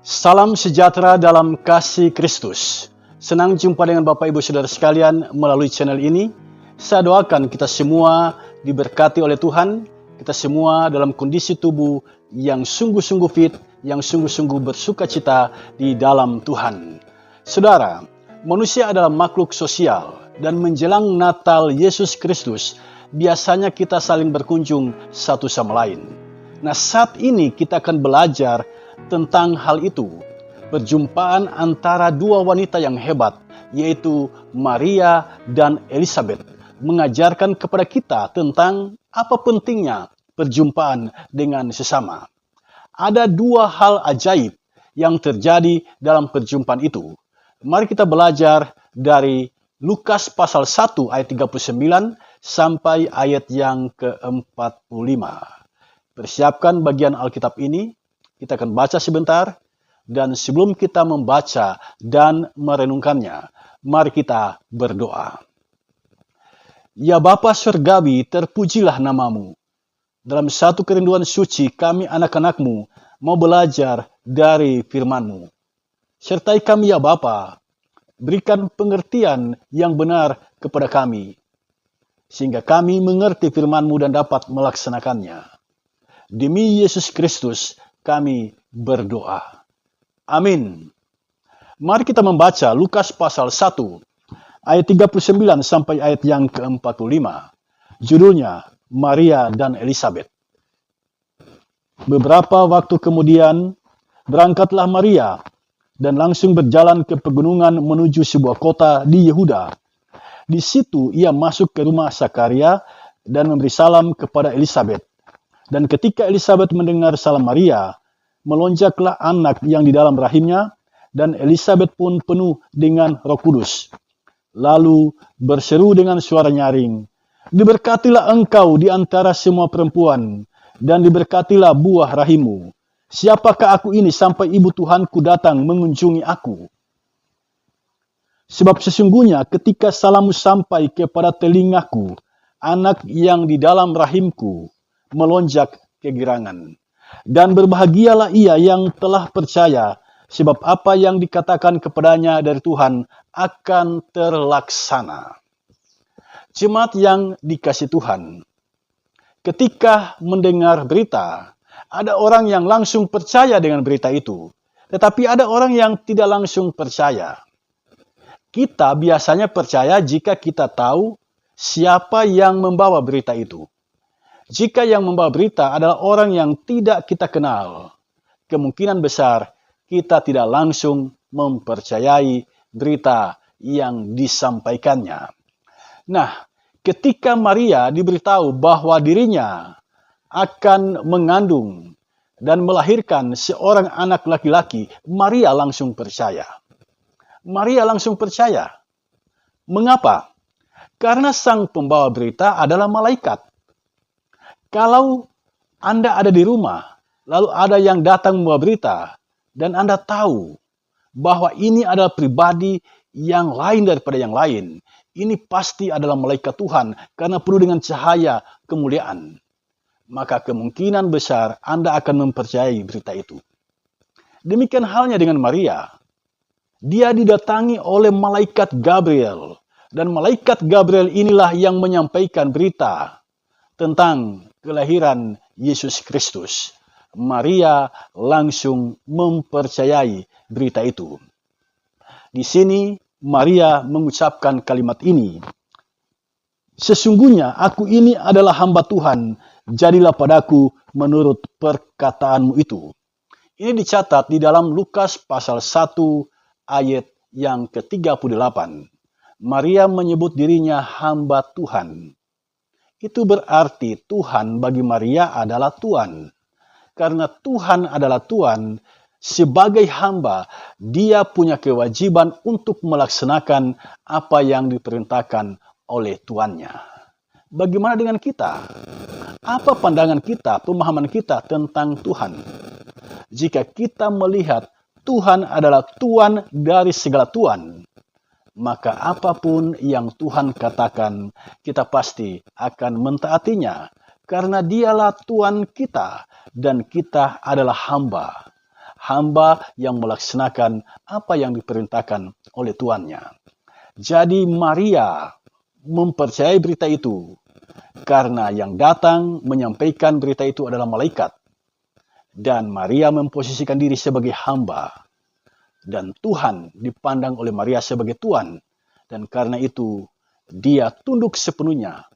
Salam sejahtera dalam kasih Kristus. Senang jumpa dengan Bapak Ibu Saudara sekalian melalui channel ini. Saya doakan kita semua diberkati oleh Tuhan. Kita semua dalam kondisi tubuh yang sungguh-sungguh fit, yang sungguh-sungguh bersuka cita di dalam Tuhan. Saudara, manusia adalah makhluk sosial dan menjelang Natal Yesus Kristus, biasanya kita saling berkunjung satu sama lain. Nah, saat ini kita akan belajar tentang hal itu, perjumpaan antara dua wanita yang hebat, yaitu Maria dan Elizabeth, mengajarkan kepada kita tentang apa pentingnya perjumpaan dengan sesama. Ada dua hal ajaib yang terjadi dalam perjumpaan itu. Mari kita belajar dari Lukas pasal 1 ayat 39 sampai ayat yang ke-45. Persiapkan bagian Alkitab ini. Kita akan baca sebentar, dan sebelum kita membaca dan merenungkannya, mari kita berdoa. Ya Bapa Surgawi, terpujilah namamu. Dalam satu kerinduan suci, kami anak-anakmu mau belajar dari firman-Mu. Sertai kami ya Bapa, berikan pengertian yang benar kepada kami, sehingga kami mengerti firman-Mu dan dapat melaksanakannya. Demi Yesus Kristus, kami berdoa. Amin. Mari kita membaca Lukas pasal 1 ayat 39 sampai ayat yang ke-45. Judulnya Maria dan Elizabeth. Beberapa waktu kemudian berangkatlah Maria dan langsung berjalan ke pegunungan menuju sebuah kota di Yehuda. Di situ ia masuk ke rumah Zakaria dan memberi salam kepada Elizabeth. Dan ketika Elizabeth mendengar salam Maria, melonjaklah anak yang di dalam rahimnya, dan Elizabeth pun penuh dengan Roh Kudus. Lalu berseru dengan suara nyaring, "Diberkatilah engkau di antara semua perempuan, dan diberkatilah buah rahimmu. Siapakah aku ini sampai ibu Tuhanku datang mengunjungi aku? Sebab sesungguhnya ketika salammu sampai kepada telingaku, anak yang di dalam rahimku melonjak kegirangan. Dan berbahagialah ia yang telah percaya, sebab apa yang dikatakan kepadanya dari Tuhan akan terlaksana." Jemaat yang dikasihi Tuhan, ketika mendengar berita, ada orang yang langsung percaya dengan berita itu, tetapi ada orang yang tidak langsung percaya. Kita biasanya percaya jika kita tahu siapa yang membawa berita itu. Jika yang membawa berita adalah orang yang tidak kita kenal, kemungkinan besar kita tidak langsung mempercayai berita yang disampaikannya. Nah, ketika Maria diberitahu bahwa dirinya akan mengandung dan melahirkan seorang anak laki-laki, Maria langsung percaya. Maria langsung percaya. Mengapa? Karena sang pembawa berita adalah malaikat. Kalau Anda ada di rumah, lalu ada yang datang membawa berita, dan Anda tahu bahwa ini adalah pribadi yang lain daripada yang lain, ini pasti adalah malaikat Tuhan karena penuh dengan cahaya kemuliaan. Maka kemungkinan besar Anda akan mempercayai berita itu. Demikian halnya dengan Maria. Dia didatangi oleh malaikat Gabriel, dan malaikat Gabriel inilah yang menyampaikan berita tentang kelahiran Yesus Kristus. Maria langsung mempercayai berita itu. Di sini Maria mengucapkan kalimat ini, "Sesungguhnya aku ini adalah hamba Tuhan, jadilah padaku menurut perkataanmu itu." Ini dicatat di dalam Lukas pasal 1 ayat yang ke-38. Maria menyebut dirinya hamba Tuhan. Itu berarti Tuhan bagi Maria adalah Tuhan. Karena Tuhan adalah Tuhan, sebagai hamba, dia punya kewajiban untuk melaksanakan apa yang diperintahkan oleh tuannya. Bagaimana dengan kita? Apa pandangan kita, pemahaman kita tentang Tuhan? Jika kita melihat Tuhan adalah Tuhan dari segala Tuhan, maka apapun yang Tuhan katakan, kita pasti akan mentaatinya. Karena dialah Tuhan kita, dan kita adalah hamba. hamba yang melaksanakan apa yang diperintahkan oleh tuannya. Jadi Maria mempercayai berita itu karena yang datang menyampaikan berita itu adalah malaikat. Dan Maria memposisikan diri sebagai hamba. Dan Tuhan dipandang oleh Maria sebagai Tuan. Dan karena itu dia tunduk sepenuhnya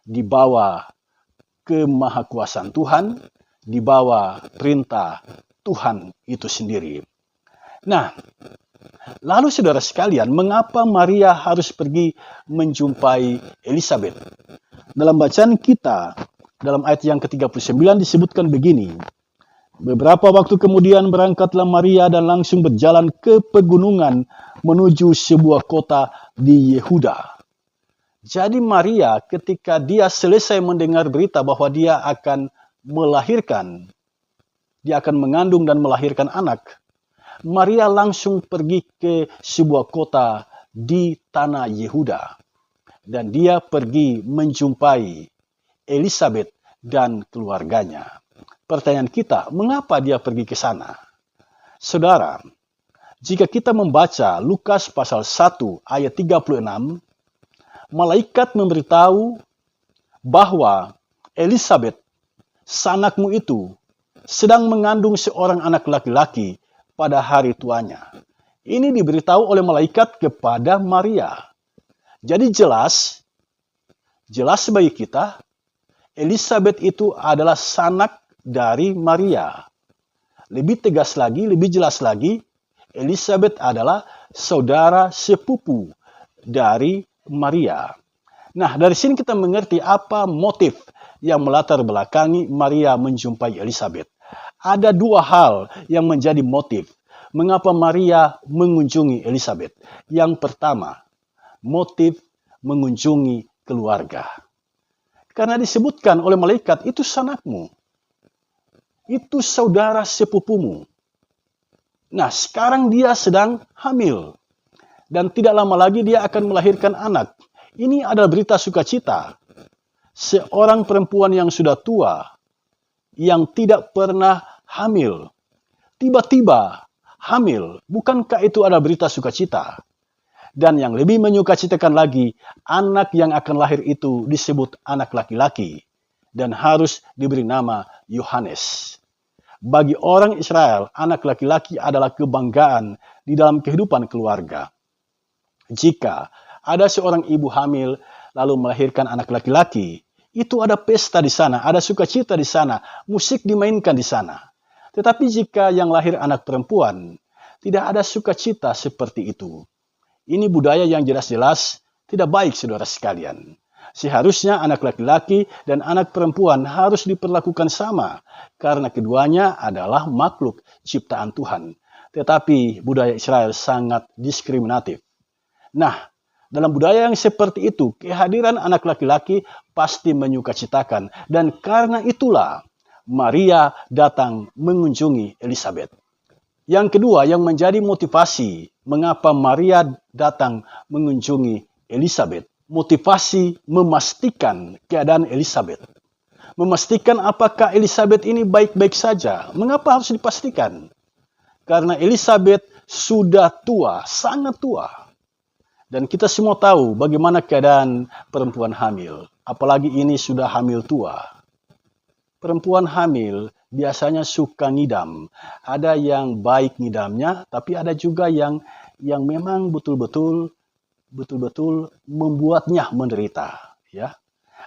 di bawah kemahakuasaan Tuhan, di bawah perintah Tuhan itu sendiri. Nah, lalu saudara sekalian, mengapa Maria harus pergi menjumpai Elisabet? Dalam bacaan kita, dalam ayat yang ke-39 disebutkan begini. Beberapa waktu kemudian berangkatlah Maria dan langsung berjalan ke pegunungan menuju sebuah kota di Yehuda. Jadi Maria ketika dia selesai mendengar berita bahwa dia akan melahirkan, dia akan mengandung dan melahirkan anak, Maria langsung pergi ke sebuah kota di tanah Yehuda. Dan dia pergi menjumpai Elisabet dan keluarganya. Pertanyaan kita, mengapa dia pergi ke sana? Saudara, jika kita membaca Lukas pasal 1 ayat 36, malaikat memberitahu bahwa Elisabet, sanakmu itu, sedang mengandung seorang anak laki-laki pada hari tuanya. Ini diberitahu oleh malaikat kepada Maria. Jadi jelas bagi kita, Elisabet itu adalah sanak dari Maria. Lebih tegas lagi, lebih jelas lagi, Elisabet adalah saudara sepupu dari Maria. Nah, dari sini kita mengerti apa motif yang melatar belakangi Maria menjumpai Elisabet. Ada dua hal yang menjadi motif mengapa Maria mengunjungi Elisabet. Yang pertama, motif mengunjungi keluarga. Karena disebutkan oleh malaikat, itu sanakmu. Itu saudara sepupumu. Nah, sekarang dia sedang hamil. Dan tidak lama lagi dia akan melahirkan anak. Ini adalah berita sukacita. Seorang perempuan yang sudah tua, yang tidak pernah hamil, tiba-tiba hamil. Bukankah itu adalah berita sukacita? Dan yang lebih menyukacitakan lagi, anak yang akan lahir itu disebut anak laki-laki. Dan harus diberi nama Yohanes. Bagi orang Israel, anak laki-laki adalah kebanggaan di dalam kehidupan keluarga. Jika ada seorang ibu hamil lalu melahirkan anak laki-laki, itu ada pesta di sana, ada sukacita di sana, musik dimainkan di sana. Tetapi jika yang lahir anak perempuan, tidak ada sukacita seperti itu. Ini budaya yang jelas-jelas tidak baik, saudara sekalian. Seharusnya anak laki-laki dan anak perempuan harus diperlakukan sama, karena keduanya adalah makhluk ciptaan Tuhan. Tetapi budaya Israel sangat diskriminatif. Nah, dalam budaya yang seperti itu, kehadiran anak laki-laki pasti menyukacitakan. Dan karena itulah Maria datang mengunjungi Elisabet. Yang kedua yang menjadi motivasi mengapa Maria datang mengunjungi Elisabet. Motivasi memastikan keadaan Elisabet. Memastikan apakah Elisabet ini baik-baik saja. Mengapa harus dipastikan? Karena Elisabet sudah tua, sangat tua. Dan kita semua tahu bagaimana keadaan perempuan hamil. Apalagi ini sudah hamil tua. Perempuan hamil biasanya suka ngidam. Ada yang baik ngidamnya, tapi ada juga yang memang betul-betul membuatnya menderita. Ya,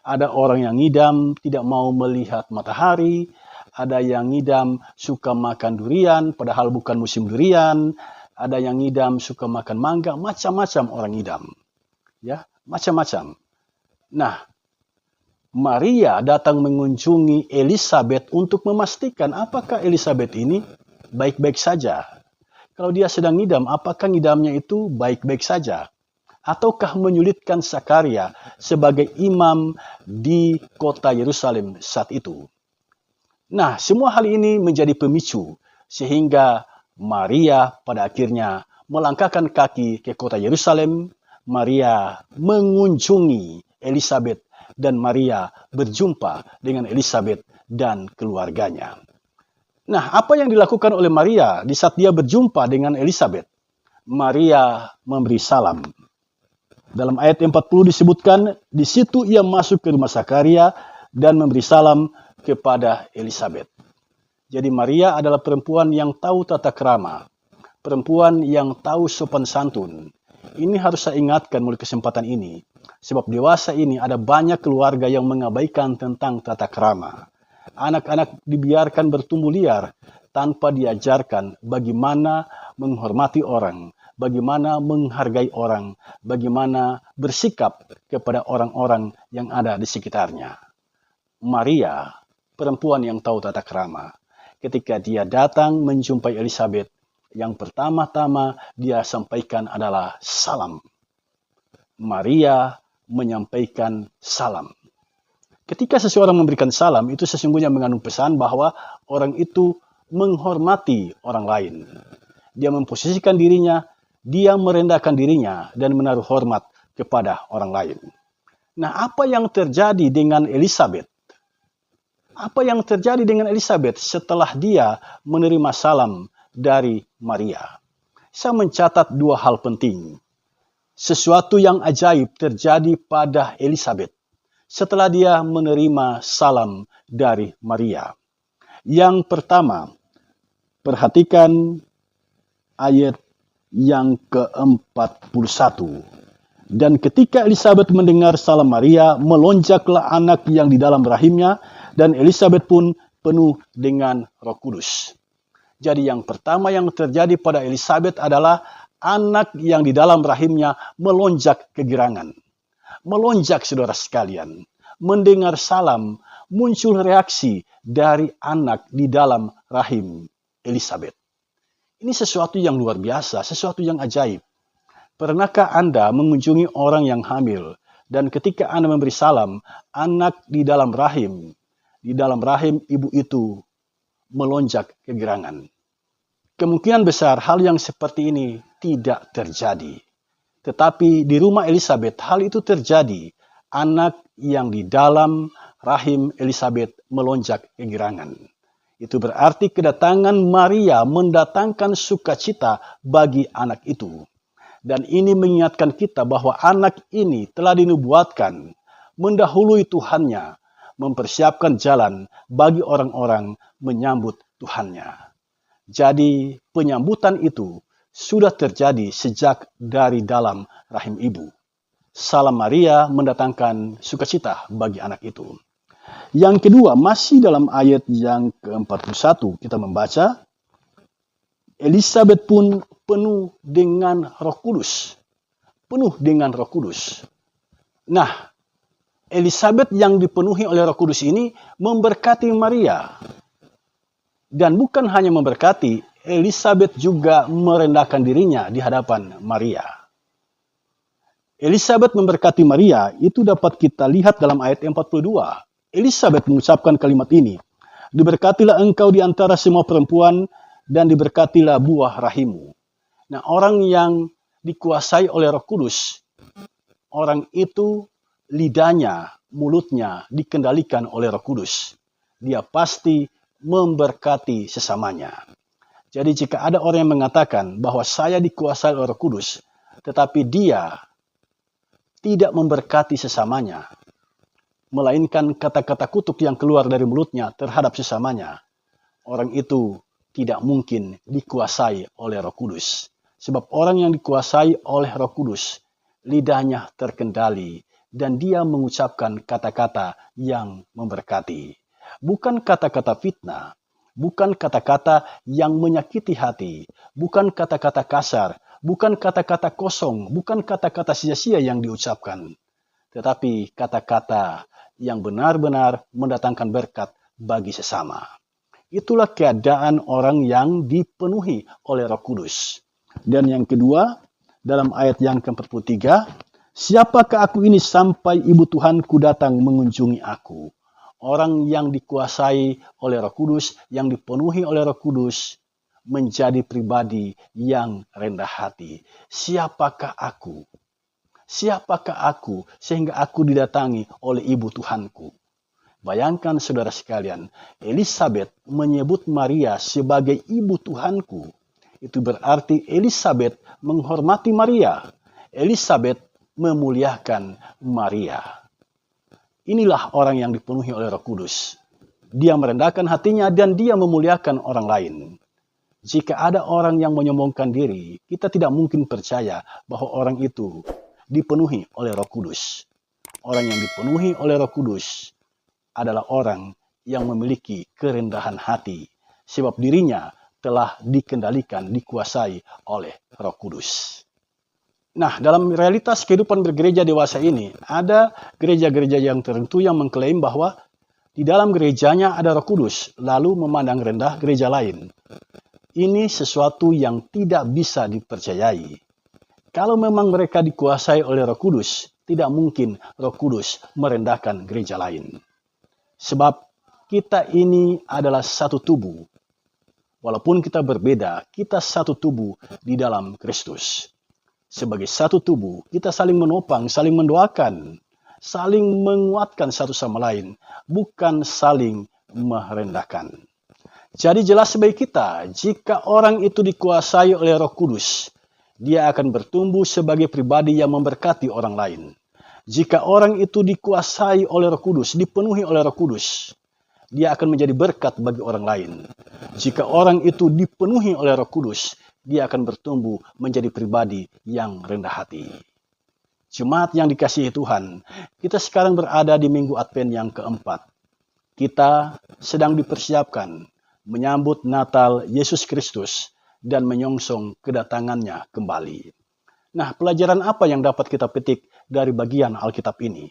ada orang yang ngidam tidak mau melihat matahari. Ada yang ngidam suka makan durian, padahal bukan musim durian. Ada yang ngidam suka makan mangga, macam-macam orang ngidam. Ya, macam-macam. Nah, Maria datang mengunjungi Elisabet untuk memastikan apakah Elisabet ini baik-baik saja. Kalau dia sedang ngidam, apakah ngidamnya itu baik-baik saja? Ataukah menyulitkan Zakaria sebagai imam di kota Yerusalem saat itu? Nah, semua hal ini menjadi pemicu sehingga Maria pada akhirnya melangkahkan kaki ke kota Yerusalem. Maria mengunjungi Elisabet dan Maria berjumpa dengan Elisabet dan keluarganya. Nah, apa yang dilakukan oleh Maria di saat dia berjumpa dengan Elizabeth? Maria memberi salam. Dalam ayat 40 disebutkan, di situ ia masuk ke rumah Zakaria dan memberi salam kepada Elizabeth. Jadi Maria adalah perempuan yang tahu tata krama, perempuan yang tahu sopan santun. Ini harus saya ingatkan mulai kesempatan ini, sebab dewasa ini ada banyak keluarga yang mengabaikan tentang tata krama. Anak-anak dibiarkan bertumbuh liar tanpa diajarkan bagaimana menghormati orang, bagaimana menghargai orang, bagaimana bersikap kepada orang-orang yang ada di sekitarnya. Maria, perempuan yang tahu tata krama, ketika dia datang menjumpai Elizabeth, yang pertama-tama dia sampaikan adalah salam. Maria menyampaikan salam. Ketika seseorang memberikan salam, itu sesungguhnya mengandung pesan bahwa orang itu menghormati orang lain. Dia memposisikan dirinya, dia merendahkan dirinya, dan menaruh hormat kepada orang lain. Nah, apa yang terjadi dengan Elizabeth? Apa yang terjadi dengan Elizabeth setelah dia menerima salam dari Maria? Saya mencatat dua hal penting. Sesuatu yang ajaib terjadi pada Elizabeth setelah dia menerima salam dari Maria. Yang pertama, perhatikan ayat yang ke-41. Dan ketika Elizabeth mendengar salam Maria, melonjaklah anak yang di dalam rahimnya, dan Elizabeth pun penuh dengan Roh Kudus. Jadi yang pertama yang terjadi pada Elizabeth adalah anak yang di dalam rahimnya melonjak kegirangan. Melonjak, saudara sekalian. Mendengar salam, muncul reaksi dari anak di dalam rahim Elizabeth. Ini sesuatu yang luar biasa, sesuatu yang ajaib. Pernahkah Anda mengunjungi orang yang hamil, dan ketika Anda memberi salam, anak di dalam rahim ibu itu melonjak kegirangan? Kemungkinan besar hal yang seperti ini tidak terjadi. Tetapi di rumah Elizabeth hal itu terjadi. Anak yang di dalam rahim Elizabeth melonjak kegirangan. Itu berarti kedatangan Maria mendatangkan sukacita bagi anak itu. Dan ini mengingatkan kita bahwa anak ini telah dinubuatkan, mendahului Tuhannya, mempersiapkan jalan bagi orang-orang menyambut Tuhannya. Jadi penyambutan itu sudah terjadi sejak dari dalam rahim ibu. Salam Maria mendatangkan sukacita bagi anak itu. Yang kedua, masih dalam ayat yang ke-41 kita membaca, Elizabeth pun penuh dengan Roh Kudus. Penuh dengan Roh Kudus. Nah, Elizabeth yang dipenuhi oleh Roh Kudus ini memberkati Maria. Dan bukan hanya memberkati, Elizabeth juga merendahkan dirinya di hadapan Maria. Elizabeth memberkati Maria, itu dapat kita lihat dalam ayat 42. Elizabeth mengucapkan kalimat ini, "Diberkatilah engkau di antara semua perempuan, dan diberkatilah buah rahimmu." Nah, orang yang dikuasai oleh Roh Kudus, orang itu lidahnya, mulutnya dikendalikan oleh Roh Kudus. Dia pasti memberkati sesamanya. Jadi jika ada orang yang mengatakan bahwa saya dikuasai oleh Roh Kudus, tetapi dia tidak memberkati sesamanya, melainkan kata-kata kutuk yang keluar dari mulutnya terhadap sesamanya, orang itu tidak mungkin dikuasai oleh Roh Kudus. Sebab orang yang dikuasai oleh Roh Kudus, lidahnya terkendali dan dia mengucapkan kata-kata yang memberkati. Bukan kata-kata fitnah, bukan kata-kata yang menyakiti hati, bukan kata-kata kasar, bukan kata-kata kosong, bukan kata-kata sia-sia yang diucapkan, tetapi kata-kata yang benar-benar mendatangkan berkat bagi sesama. Itulah keadaan orang yang dipenuhi oleh Roh Kudus. Dan yang kedua, dalam ayat yang ke-43, "Siapakah aku ini sampai ibu Tuhanku datang mengunjungi aku?" Orang yang dikuasai oleh Roh Kudus, yang dipenuhi oleh Roh Kudus, menjadi pribadi yang rendah hati. Siapakah aku? Siapakah aku sehingga aku didatangi oleh ibu Tuhanku? Bayangkan saudara sekalian, Elizabeth menyebut Maria sebagai ibu Tuhanku. Itu berarti Elizabeth menghormati Maria. Elizabeth memuliakan Maria. Inilah orang yang dipenuhi oleh Roh Kudus. Dia merendahkan hatinya dan dia memuliakan orang lain. Jika ada orang yang menyombongkan diri, kita tidak mungkin percaya bahwa orang itu dipenuhi oleh Roh Kudus. Orang yang dipenuhi oleh Roh Kudus adalah orang yang memiliki kerendahan hati, sebab dirinya telah dikendalikan, dikuasai oleh Roh Kudus. Nah, dalam realitas kehidupan bergereja dewasa ini, ada gereja-gereja yang tertentu yang mengklaim bahwa di dalam gerejanya ada Roh Kudus, lalu memandang rendah gereja lain. Ini sesuatu yang tidak bisa dipercayai. Kalau memang mereka dikuasai oleh Roh Kudus, tidak mungkin Roh Kudus merendahkan gereja lain. Sebab kita ini adalah satu tubuh. Walaupun kita berbeda, kita satu tubuh di dalam Kristus. Sebagai satu tubuh, kita saling menopang, saling mendoakan, saling menguatkan satu sama lain, bukan saling merendahkan. Jadi jelas bagi kita, jika orang itu dikuasai oleh Roh Kudus, dia akan bertumbuh sebagai pribadi yang memberkati orang lain. Jika orang itu dikuasai oleh Roh Kudus, dipenuhi oleh Roh Kudus, dia akan menjadi berkat bagi orang lain. Jika orang itu dipenuhi oleh Roh Kudus, dia akan bertumbuh menjadi pribadi yang rendah hati. Jemaat yang dikasihi Tuhan, kita sekarang berada di Minggu Advent yang keempat. Kita sedang dipersiapkan menyambut Natal Yesus Kristus dan menyongsong kedatangannya kembali. Nah, pelajaran apa yang dapat kita petik dari bagian Alkitab ini?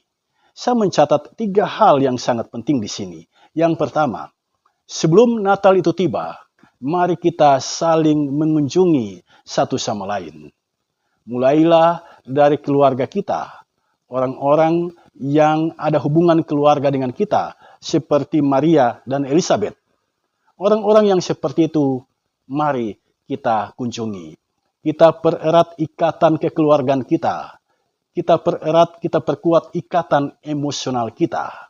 Saya mencatat 3 hal yang sangat penting di sini. Yang pertama, sebelum Natal itu tiba, mari kita saling mengunjungi satu sama lain. Mulailah dari keluarga kita, orang-orang yang ada hubungan keluarga dengan kita, seperti Maria dan Elizabeth. Orang-orang yang seperti itu, mari kita kunjungi. Kita pererat ikatan kekeluargaan kita. Kita pererat, kita perkuat ikatan emosional kita.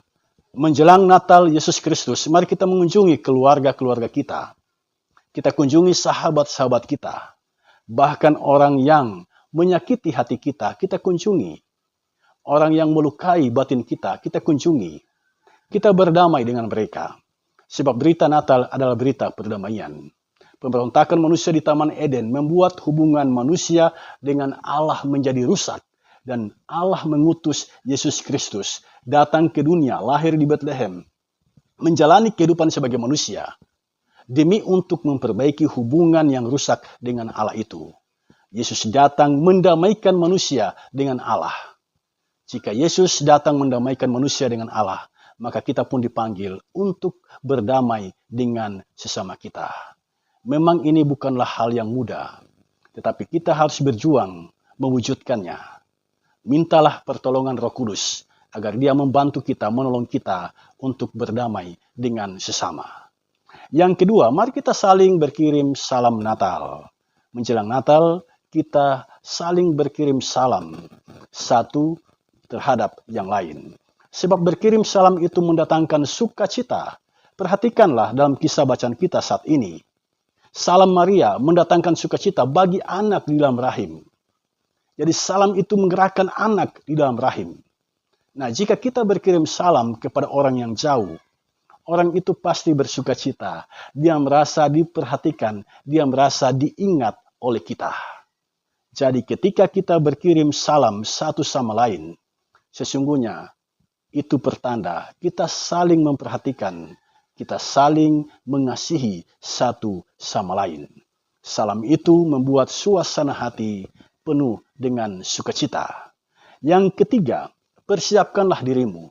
Menjelang Natal Yesus Kristus, mari kita mengunjungi keluarga-keluarga kita. Kita kunjungi sahabat-sahabat kita. Bahkan orang yang menyakiti hati kita, kita kunjungi. Orang yang melukai batin kita, kita kunjungi. Kita berdamai dengan mereka. Sebab berita Natal adalah berita perdamaian. Pemberontakan manusia di Taman Eden membuat hubungan manusia dengan Allah menjadi rusak. Dan Allah mengutus Yesus Kristus datang ke dunia, lahir di Bethlehem, menjalani kehidupan sebagai manusia, demi untuk memperbaiki hubungan yang rusak dengan Allah itu. Yesus datang mendamaikan manusia dengan Allah. Jika Yesus datang mendamaikan manusia dengan Allah, maka kita pun dipanggil untuk berdamai dengan sesama kita. Memang ini bukanlah hal yang mudah, tetapi kita harus berjuang mewujudkannya. Mintalah pertolongan Roh Kudus agar Dia membantu kita, menolong kita untuk berdamai dengan sesama. Yang kedua, mari kita saling berkirim salam Natal. Menjelang Natal, kita saling berkirim salam satu terhadap yang lain. Sebab berkirim salam itu mendatangkan sukacita. Perhatikanlah dalam kisah bacaan kita saat ini. Salam Maria mendatangkan sukacita bagi anak di dalam rahim. Jadi salam itu menggerakkan anak di dalam rahim. Nah, jika kita berkirim salam kepada orang yang jauh, orang itu pasti bersukacita. Dia merasa diperhatikan, dia merasa diingat oleh kita. Jadi ketika kita berkirim salam satu sama lain, sesungguhnya itu pertanda kita saling memperhatikan, kita saling mengasihi satu sama lain. Salam itu membuat suasana hati penuh dengan sukacita. Yang ketiga, persiapkanlah dirimu.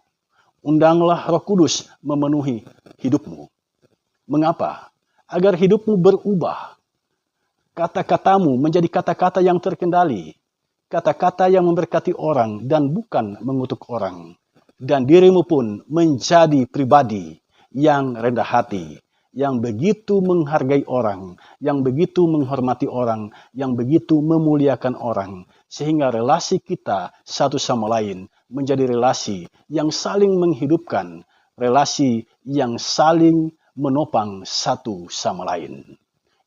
Undanglah Roh Kudus memenuhi hidupmu. Mengapa? Agar hidupmu berubah. Kata-katamu menjadi kata-kata yang terkendali. Kata-kata yang memberkati orang dan bukan mengutuk orang. Dan dirimu pun menjadi pribadi yang rendah hati, yang begitu menghargai orang, yang begitu menghormati orang, yang begitu memuliakan orang, sehingga relasi kita satu sama lain menjadi relasi yang saling menghidupkan, relasi yang saling menopang satu sama lain.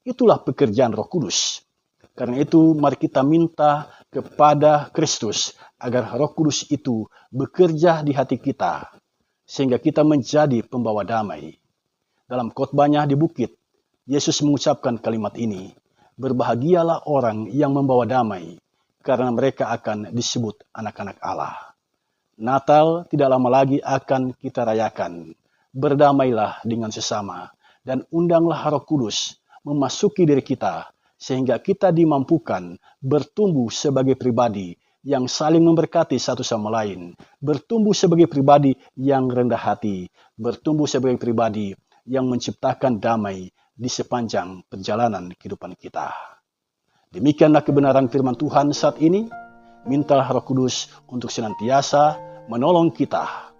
Itulah pekerjaan Roh Kudus. Karena itu mari kita minta kepada Kristus agar Roh Kudus itu bekerja di hati kita, sehingga kita menjadi pembawa damai. Dalam khotbahnya di bukit, Yesus mengucapkan kalimat ini, "Berbahagialah orang yang membawa damai, karena mereka akan disebut anak-anak Allah." Natal tidak lama lagi akan kita rayakan. Berdamailah dengan sesama, dan undanglah Roh Kudus memasuki diri kita, sehingga kita dimampukan bertumbuh sebagai pribadi yang saling memberkati satu sama lain, bertumbuh sebagai pribadi yang rendah hati, bertumbuh sebagai pribadi yang menciptakan damai di sepanjang perjalanan kehidupan kita. Demikianlah kebenaran firman Tuhan saat ini. Mintalah Roh Kudus untuk senantiasa menolong kita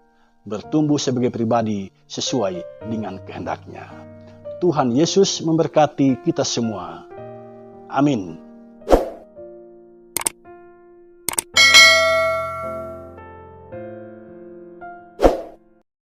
bertumbuh sebagai pribadi sesuai dengan kehendak-Nya. Tuhan Yesus memberkati kita semua. Amin.